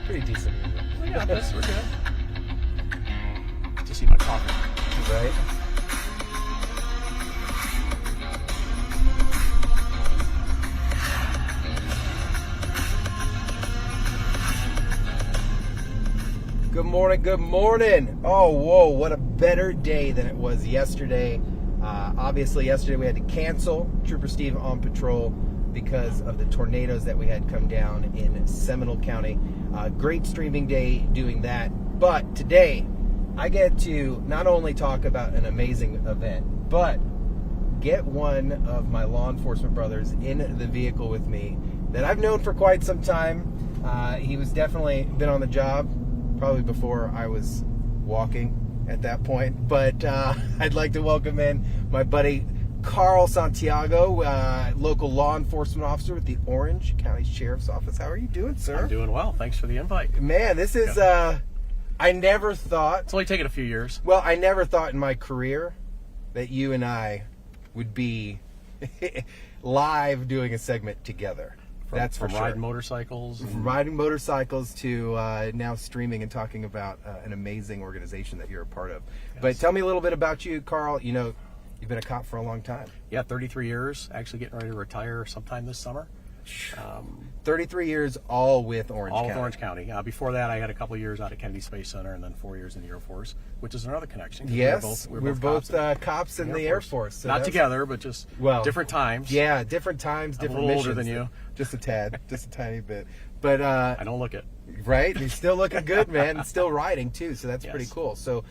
Pretty decent. We got this. We're good. Just need my coffee. Right? Good morning, good morning. Oh, whoa, what a better day than it was yesterday. Obviously, yesterday we had to cancel Trooper Steve on patrol because of the tornadoes that we had come down in Seminole County. Great streaming day doing that. But today, I get to not only talk about an amazing event, but get one of my law enforcement brothers in the vehicle with me that I've known for quite some time. He was definitely been on the job probably before I was walking at that point. But I'd like to welcome in my buddy Carl Santiago, local law enforcement officer with the Orange County Sheriff's Office. How are you doing, sir? I'm doing well. Thanks for the invite. Man, this is, I never thought... It's only taken a few years. Well, I never thought in my career that you and I would be live doing a segment together. That's for from sure. riding motorcycles. From riding motorcycles to now streaming and talking about an amazing organization that you're a part of. Yes. But tell me a little bit about you, Carl. You know, you've been a cop for a long time. Yeah, 33 years. Actually getting ready to retire sometime this summer. 33 years all with Orange All County. with Orange County. Before that, I had a couple of years out at Kennedy Space Center and then 4 years in the Air Force, which is another connection. Yes, we're both cops in the Air Force. So Not together, but just different times. Yeah, different times, I'm different a little missions. older than you. Just a tad, just a tiny bit. But I don't look it. Right? You're still looking good, man. And still riding, too, so that's Yes. pretty cool. So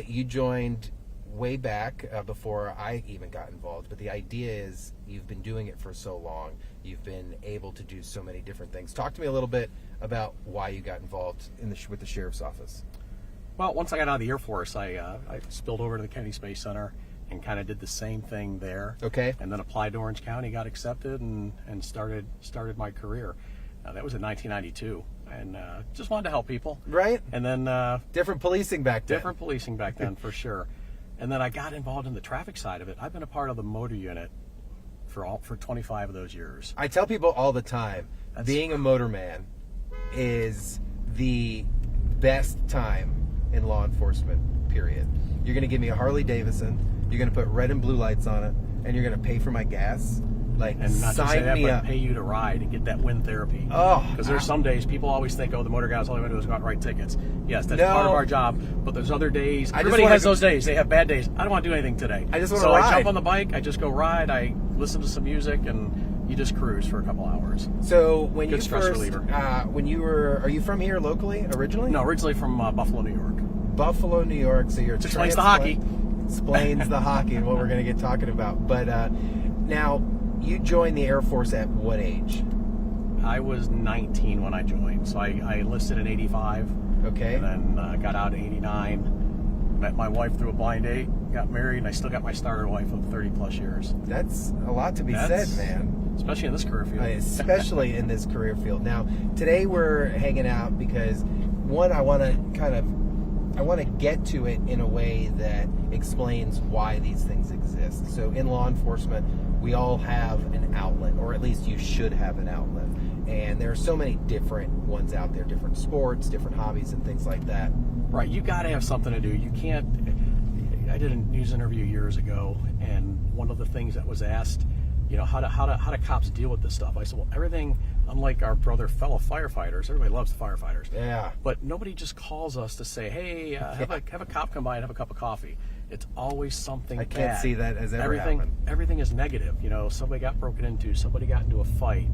you joined way back before I even got involved, but the idea is you've been doing it for so long. You've been able to do so many different things. Talk to me a little bit about why you got involved with the Sheriff's Office. Well, once I got out of the Air Force, I spilled over to the Kennedy Space Center and kind of did the same thing there. Okay. And then applied to Orange County, got accepted, and started my career. That was in 1992, and just wanted to help people. Right. And then Different policing back then. different policing back then for sure. And then I got involved in the traffic side of it. I've been a part of the motor unit for 25 of those years. I tell people all the time, being a motorman is the best time in law enforcement, period. You're going to give me a Harley Davidson, you're going to put red and blue lights on it, and you're going to pay for my gas. Like, And not just say sign that, me but up. pay you to ride and get that wind therapy. Oh, Because there's some days people always think, oh, the motor guys all they want to do is go out and write tickets. Yes, that's No. part of our job. But there's other days. I just Everybody wanna has go- those days. They have bad days. I don't want to do anything today. I just wanna So I ride. jump on the bike. I just go ride. I listen to some music, and you just cruise for a couple hours. So when Good you stress first, reliever. are you from here locally originally? No, originally from Buffalo, New York. Buffalo, New York. So you're Which explains the hockey. Explains the hockey and what we're going to get talking about. But now you joined the Air Force at what age? I was 19 when I joined. So I enlisted in 85. Okay. And then got out in 89. Met my wife through a blind date. Got married, and I still got my starter wife of 30 plus years. That's a lot to be said, man. Especially in this career field. Especially in this career field. Now, today we're hanging out because, one, I want to get to it in a way that explains why these things exist. So in law enforcement, we all have an outlet, or at least you should have an outlet. And there are so many different ones out there, different sports, different hobbies, and things like that. Right, you got to have something to do. You can't. I did a news interview years ago, and one of the things that was asked, you know, how do cops deal with this stuff? I said, well, everything. Unlike our fellow firefighters, everybody loves the firefighters. Yeah. But nobody just calls us to say, hey, have a cop come by and have a cup of coffee. It's always something I can't bad. see that as ever happen. Everything is negative. You know, somebody got broken into, somebody got into a fight.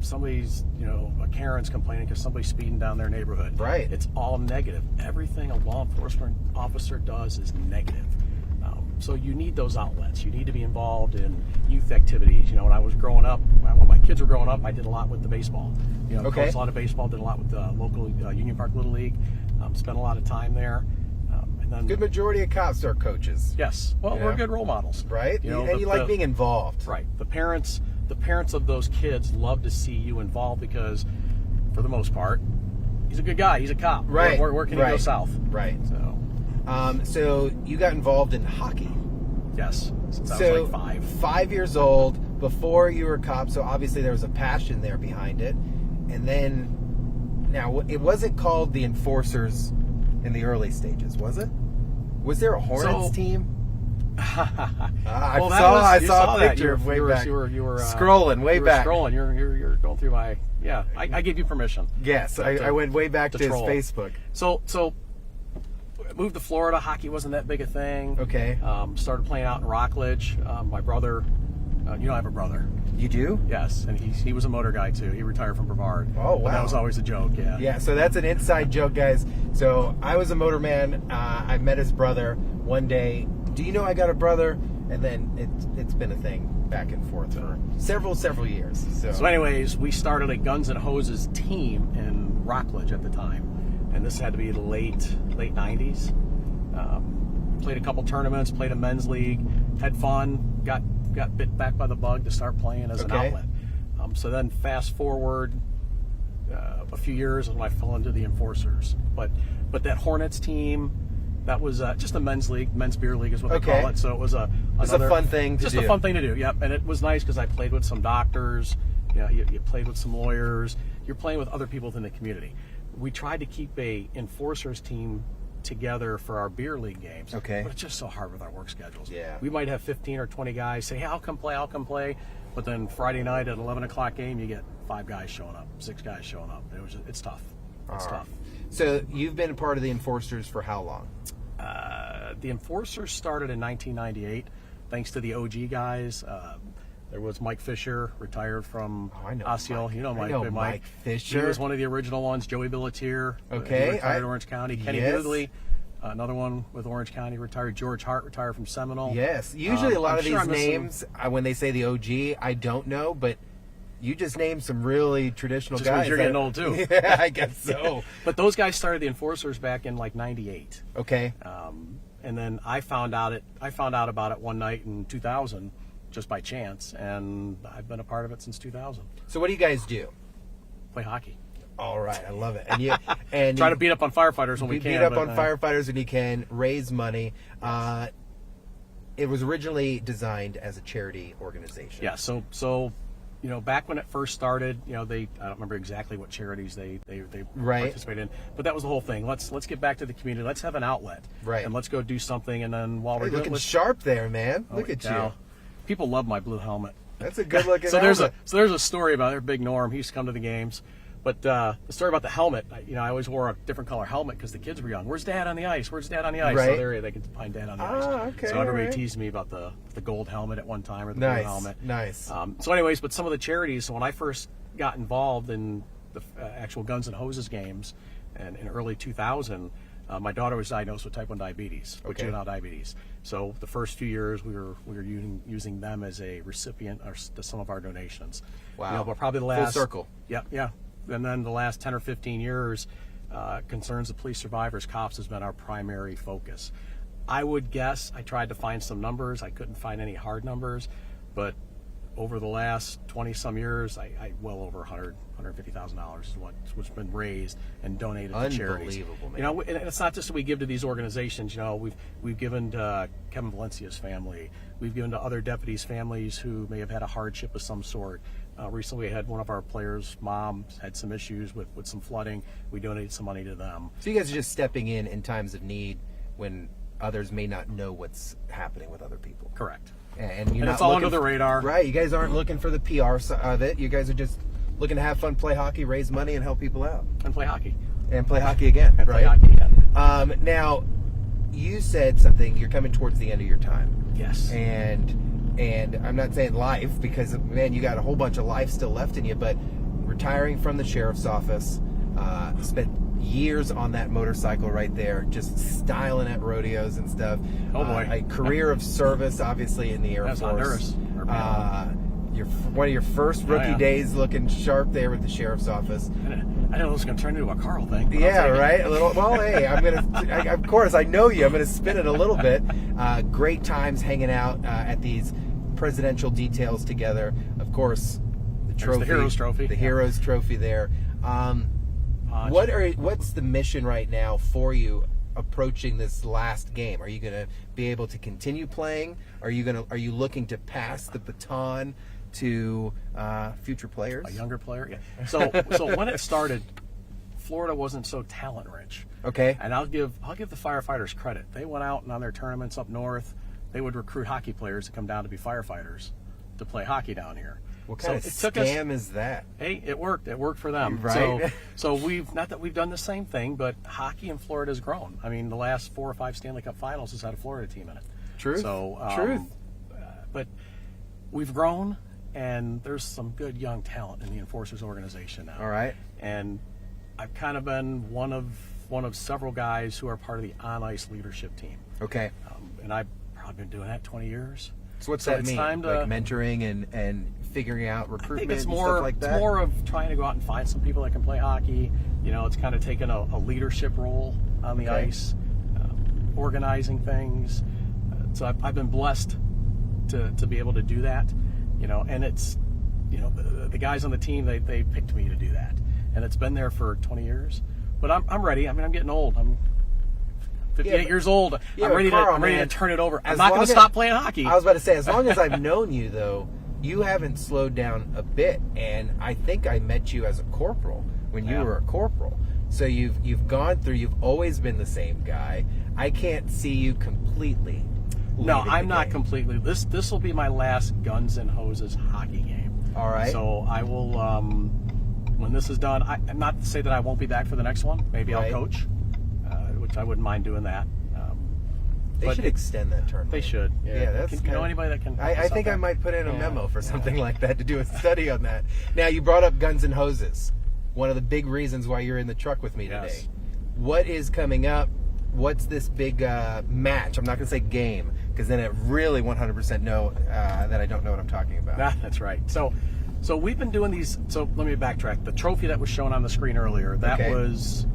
Somebody's, a Karen's complaining because somebody's speeding down their neighborhood. Right. It's all negative. Everything a law enforcement officer does is negative. So you need those outlets. You need to be involved in youth activities. When I was growing up, when my kids were growing up, I did a lot with the baseball. Okay. Coached a lot of baseball, did a lot with the local Union Park Little League. Spent a lot of time there. And then, Good majority of cops are coaches. yes. Well, Yeah. we're good role models. Right? You And you like being involved. Right. The parents of those kids love to see you involved because, for the most part, he's a good guy. He's a cop. Right. Where can he go south? Right. So, So you got involved in hockey. yes. Since I So was like 5. 5 years old, before you were a cop, so obviously there was a passion there behind it. And then Now, it wasn't called the Enforcers in the early stages, was it? Was there a Hornets team? I saw a picture way back. You were scrolling way back. You're going through my. Yeah, I gave you permission. Yes, I went way back to his Facebook. So moved to Florida. Hockey wasn't that big a thing. Okay. Started playing out in Rockledge. My brother. I have a brother. You do? Yes, and he was a motor guy too. He retired from Brevard. Oh, wow. But that was always a joke, yeah. Yeah, so that's an inside joke, guys. So I was a motorman. I met his brother one day. Do you know I got a brother? And then it's been a thing back and forth for several years. So anyways, we started a Guns and Hoses team in Rockledge at the time. And this had to be the late 90s. Played a couple tournaments, played a men's league, had fun, got bit back by the bug to start playing as an outlet. So then fast forward a few years and I fell into the Enforcers. But that Hornets team, that was just a men's league, men's beer league is what they call it. So it was a fun thing to do. Just a fun thing to do, yep. And it was nice because I played with some doctors, you played with some lawyers, you're playing with other people within the community. We tried to keep a Enforcers team together for our beer league games. Okay. But it's just so hard with our work schedules. Yeah. We might have 15 or 20 guys say, hey, I'll come play. But then Friday night at 11 o'clock game, you get 5 guys showing up, 6 guys showing up. It's tough. It's tough. So you've been a part of the Enforcers for how long? The Enforcers started in 1998, thanks to the OG guys. There was Mike Fisher, retired from Osceola. Mike. You know Mike Fisher. He was one of the original ones. Joey Billatier, retired Orange County. Kenny Goodley, another one with Orange County, retired. George Hart, retired from Seminole. Yes. Usually a lot of these names, when they say the OG, I don't know, but you just named some really traditional just guys. Means you're getting old, too. Yeah, I guess so. But those guys started the Enforcers back in like 98. Okay. And then I found out about it one night in 2000, just by chance, and I've been a part of it since 2000. So what do you guys do? Play hockey. All right, I love it. And try to beat up on firefighters when we can. Beat up on firefighters when you can. Raise money. It was originally designed as a charity organization. Yeah. So back when it first started, I don't remember exactly what charities they participated in, but that was the whole thing. Let's get back to the community. Let's have an outlet. Right. And let's go do something. And then while we're looking sharp there, man. Look at you. People love my blue helmet. That's a good looking helmet. There's a story about it. Big Norm. He used to come to the games. But the story about the helmet, I always wore a different color helmet because the kids were young. Where's Dad on the ice? Where's Dad on the ice? Right. So they could find Dad on the ice. Okay, so everybody teased me about the gold helmet at one time or the blue helmet. Nice. So anyways, but some of the charities, so when I first got involved in the actual Guns and Hoses games and in early 2000, my daughter was diagnosed with type 1 diabetes, with juvenile diabetes. So the first few years we were using them as a recipient to some of our donations. Wow. But probably the last... Full circle. Yeah. And then the last 10 or 15 years, concerns of police survivors, cops, has been our primary focus. I would guess, I tried to find some numbers. I couldn't find any hard numbers, but over the last 20-some years, I well over $150,000 is what's been raised and donated to charities. Unbelievable, man. And it's not just that we give to these organizations. We've given to Kevin Valencia's family. We've given to other deputies' families who may have had a hardship of some sort. Recently, we had one of our players' moms had some issues with some flooding. We donated some money to them. So you guys are just stepping in times of need when others may not know what's happening with other people. Correct. And you're not it's all under the radar. Right. You guys aren't looking for the PR of it. You guys are just looking to have fun, play hockey, raise money, and help people out. And play hockey. And play hockey again. And right? play hockey again. Now, you said something. You're coming towards the end of your time. Yes. And I'm not saying life because, man, you got a whole bunch of life still left in you, but retiring from the sheriff's office, spent years on that motorcycle right there, just styling at rodeos and stuff. Oh, boy. A career of service, obviously, in the Air Force. Honduras. One of your first rookie days looking sharp there with the sheriff's office. I didn't know it was going to turn into a Carl thing. Yeah, right? A little. Well, hey, of course, I know you. I'm going to spin it a little bit. Great times hanging out at these presidential details together. Of course, the trophy. There's the Heroes Trophy. The Heroes Trophy there. What's the mission right now for you approaching this last game? Are you going to be able to continue playing? Are you looking to pass the baton to future players? A younger player, yeah. So when it started, Florida wasn't so talent rich. Okay. And I'll give the Firefighters credit. They went out and on their tournaments up north, they would recruit hockey players to come down to be firefighters to play hockey down here. What kind of scam is that? Hey, it worked. It worked for them. Right. So we've, not that we've done the same thing, but hockey in Florida has grown. I mean, the last 4 or 5 Stanley Cup Finals has had a Florida team in it. Truth. So Truth. But we've grown, and there's some good young talent in the Enforcers organization now. All right. And I've kind of been one of several guys who are part of the on-ice leadership team. Okay. And I've probably been doing that 20 years. So what's that it's mean? time to, like mentoring and figuring out I recruitment think it's and more, stuff like that? It's more of trying to go out and find some people that can play hockey. You know, it's kind of taking a leadership role on the ice, organizing things. So I've been blessed to be able to do that. You know, and it's, you know, the guys on the team, they picked me to do that. And it's been there for 20 years. But I'm ready. I mean, I'm getting old. I'm 58 years old. Yeah, I'm ready to turn it over. I'm not going to stop playing hockey. I was about to say, as long as I've known you, though, you haven't slowed down a bit. And I think I met you as a corporal when you were a corporal. So you've gone through. You've always been the same guy. I can't see you completely. No, I'm not completely. This will be my last Guns and Hoses hockey game. All right. So I will. When this is done, I'm not to say that I won't be back for the next one. Maybe I'll coach, which I wouldn't mind doing that. They should extend that tournament. They should. Yeah, that's you know anybody that can. I think I might put in a memo for something like that to do a study on that. Now you brought up Guns and Hoses. One of the big reasons why you're in the truck with me today. What is coming up? What's this big match? I'm not going to say game, because then it really 100% know that I don't know what I'm talking about. That's right. So we've been doing these. So let me backtrack. The trophy that was shown on the screen earlier, that was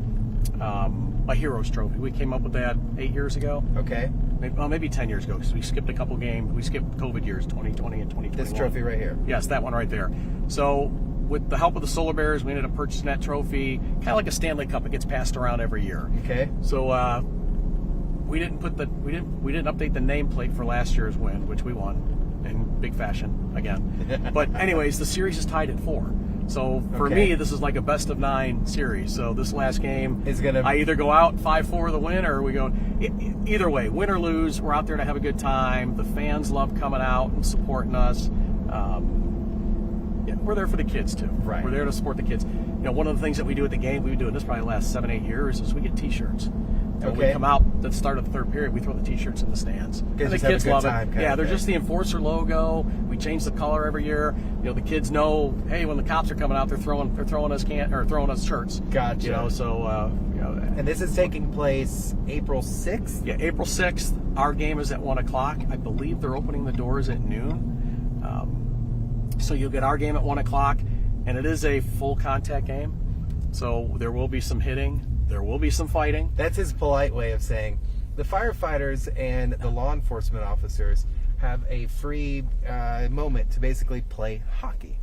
a Heroes Trophy. We came up with that 8 years ago. Okay. Maybe 10 years ago, because we skipped a couple games. We skipped COVID years, 2020 and 2021. This trophy right here. Yes, that one right there. So with the help of the Solar Bears, we ended up purchasing that trophy, kind of like a Stanley Cup. It gets passed around every year. Okay. So we didn't update the nameplate for last year's win, which we won in big fashion again. But anyways, the series is tied at 4. So for me, this is like a best of 9 series. So this last game is gonna. I either go out 5-4 the win, or we go. Either way, win or lose, we're out there to have a good time. The fans love coming out and supporting us. We're there for the kids too. Right. We're there to support the kids. You know, one of the things that we do at the game, we've been doing this probably the last 7-8 years, is we get T-shirts. And when we come out at the start of the third period, we throw the T-shirts in the stands. And the kids love it. Yeah, they're just the Enforcer logo. We change the color every year. You know, the kids know, hey, when the cops are coming out, they're throwing us shirts. Gotcha. You know, so and this is taking place April 6th. Yeah, April 6th. Our game is at 1:00. I believe they're opening the doors at noon. So you'll get our game at 1:00, and it is a full contact game. So there will be some hitting. There will be some fighting. That's his polite way of saying the firefighters and the law enforcement officers have a free moment to basically play hockey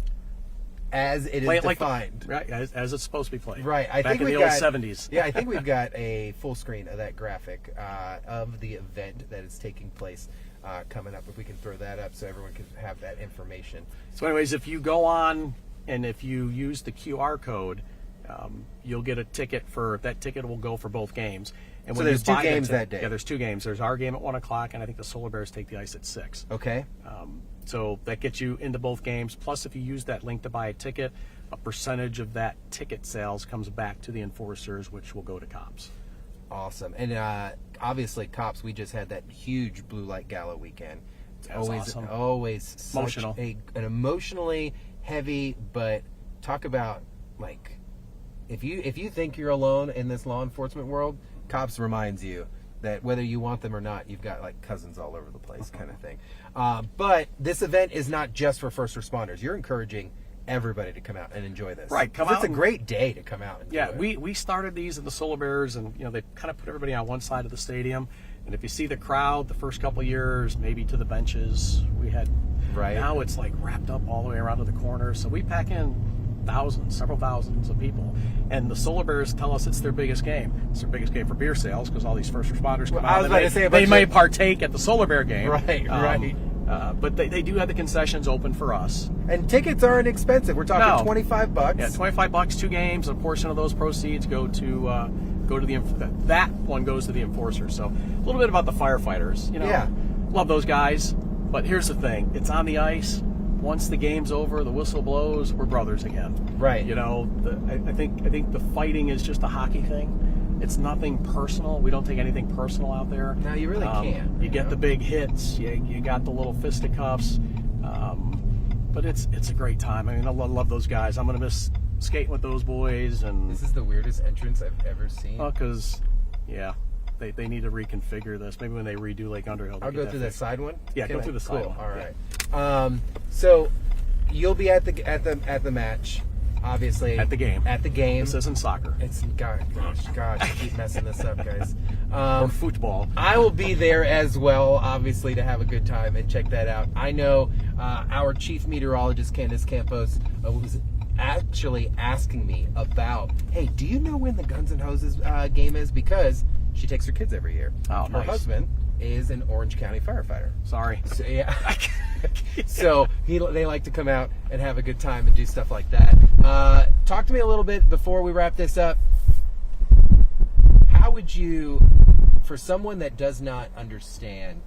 as it is defined. Right, as it's supposed to be played. Right. I think in the old 70s. Yeah, I think we've got a full screen of that graphic of the event that is taking place coming up. If we can throw that up so everyone can have that information. So anyways, if you go on and if you use the QR code, you'll get a ticket that ticket will go for both games. And so there's 2 games that day. Yeah, there's 2 games. There's our game at 1:00, and I think the Solar Bears take the ice at 6. Okay. So that gets you into both games. Plus, if you use that link to buy a ticket, a percentage of that ticket sales comes back to the Enforcers, which will go to cops. Awesome. And obviously, cops, we just had that huge Blue Light Gala weekend. It's always such an emotionally heavy, but talk about, like, if you think you're alone in this law enforcement world, cops reminds you that whether you want them or not, you've got like cousins all over the place, kind of thing. But this event is not just for first responders. You're encouraging everybody to come out and enjoy this. Right, come out. It's a great day to come out and do it. We started these in the Solar Bears, and they kind of put everybody on one side of the stadium. And if you see the crowd, the first couple of years, maybe to the benches, we had. Right. Now it's like wrapped up all the way around to the corner. So we pack in several thousands of people. And the Solar Bears tell us it's their biggest game. It's their biggest game for beer sales because all these first responders come out. They may partake at the Solar Bear game. Right. But they do have the concessions open for us. And tickets aren't expensive. We're talking No. $25. Yeah, $25, 2 games. A portion of those proceeds go to that one goes to the enforcers. So a little bit about the firefighters. Yeah. Love those guys. But here's the thing: it's on the ice. Once the game's over, the whistle blows, we're brothers again. Right. I think the fighting is just a hockey thing. It's nothing personal. We don't take anything personal out there. No, you really can't. You get the big hits. You got the little fisticuffs. But it's a great time. I mean, I love those guys. I'm gonna miss skating with those boys. And This is the weirdest entrance I've ever seen. because, they need to reconfigure this. Maybe when they redo Lake Underhill. I'll go through that side one. Yeah, go through the side one. All right. So you'll be at the match, obviously. At the game. At the game. This isn't soccer. It's gosh, I keep messing this up, guys. Or football. I will be there as well, obviously, to have a good time and check that out. I know our chief meteorologist, Candace Campos, was actually asking me about, hey, do you know when the Guns N' Hoses game is? Because she takes her kids every year. Oh, her nice. husband is an Orange County firefighter. Sorry. So, yeah. So they like to come out and have a good time and do stuff like that. Talk to me a little bit before we wrap this up. How would you, for someone that does not understand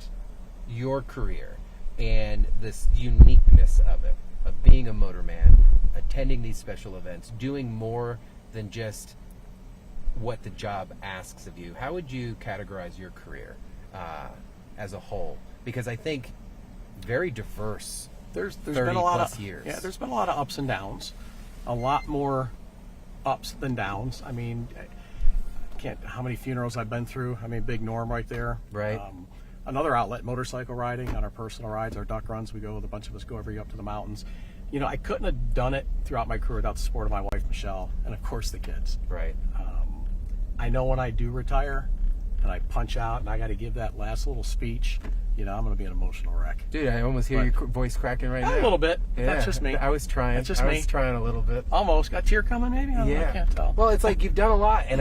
your career and this uniqueness of it, of being a motorman, attending these special events, doing more than just what the job asks of you, how would you categorize your career as a whole? Because I think very diverse. There's 30 been a lot plus of years. Yeah, there's been a lot of ups and downs. A lot more ups than downs. I mean, how many funerals I've been through. I mean, big Norm right there. Right. Another outlet, motorcycle riding on our personal rides, our duck runs. We go with a bunch of us, go every year up to the mountains. I couldn't have done it throughout my career without the support of my wife, Michelle, and of course the kids. Right. I know when I do retire and I punch out and I got to give that last little speech, I'm going to be an emotional wreck. Dude, I almost hear your voice cracking right now. A little bit. Yeah, That's just me. I was trying. That's just I me. was trying a little bit. Almost. Got a tear coming maybe? I can't tell. Well, it's like you've done a lot, and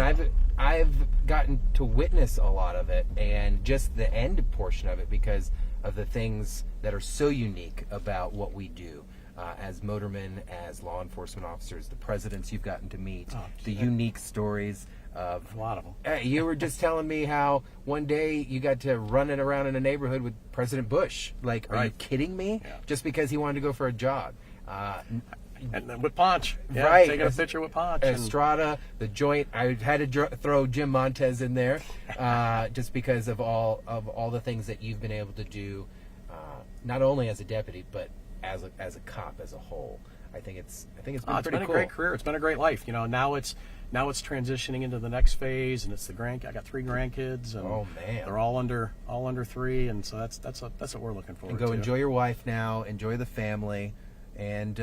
I've gotten to witness a lot of it, and just the end portion of it because of the things that are so unique about what we do. As motormen, as law enforcement officers, the presidents you've gotten to meet, the unique stories of a lot of them. You were just telling me how one day you got to run it around in a neighborhood with President Bush. Like, are you kidding me? Yeah. Just because he wanted to go for a jog. And then with Ponch. Yeah, right. Taking a picture with Ponch. Estrada, the joint. I had to throw Jim Montez in there just because of all the things that you've been able to do, not only as a deputy, but as a cop as a whole. I think it's been pretty It's been cool. a great career. It's been a great life. Now it's transitioning into the next phase, and it's I got 3 grandkids, and oh man, they're all under 3, and so that's what we're looking forward and go to. enjoy your wife now, enjoy the family, and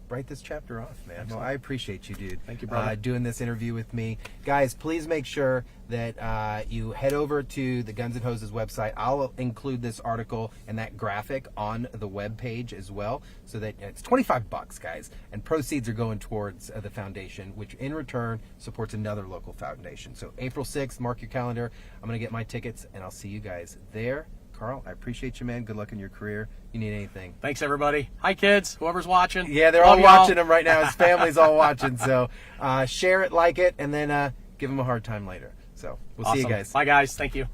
write this chapter off, man. Well, I appreciate you, dude. Thank you, brother. Doing this interview with me. Guys, please make sure that you head over to the Guns N' Hoses website. I'll include this article and that graphic on the web page as well, so that it's $25, guys, and proceeds are going towards the foundation, which in return supports another local foundation. So April 6th, mark your calendar. I'm going to get my tickets, and I'll see you guys there. Carl, I appreciate you, man. Good luck in your career. You need anything. Thanks, everybody. Hi, kids. Whoever's watching. Yeah, they're all watching them right now. His family's all watching. So share it, like it, and then give them a hard time later. So we'll see you guys. Bye, guys. Thank you.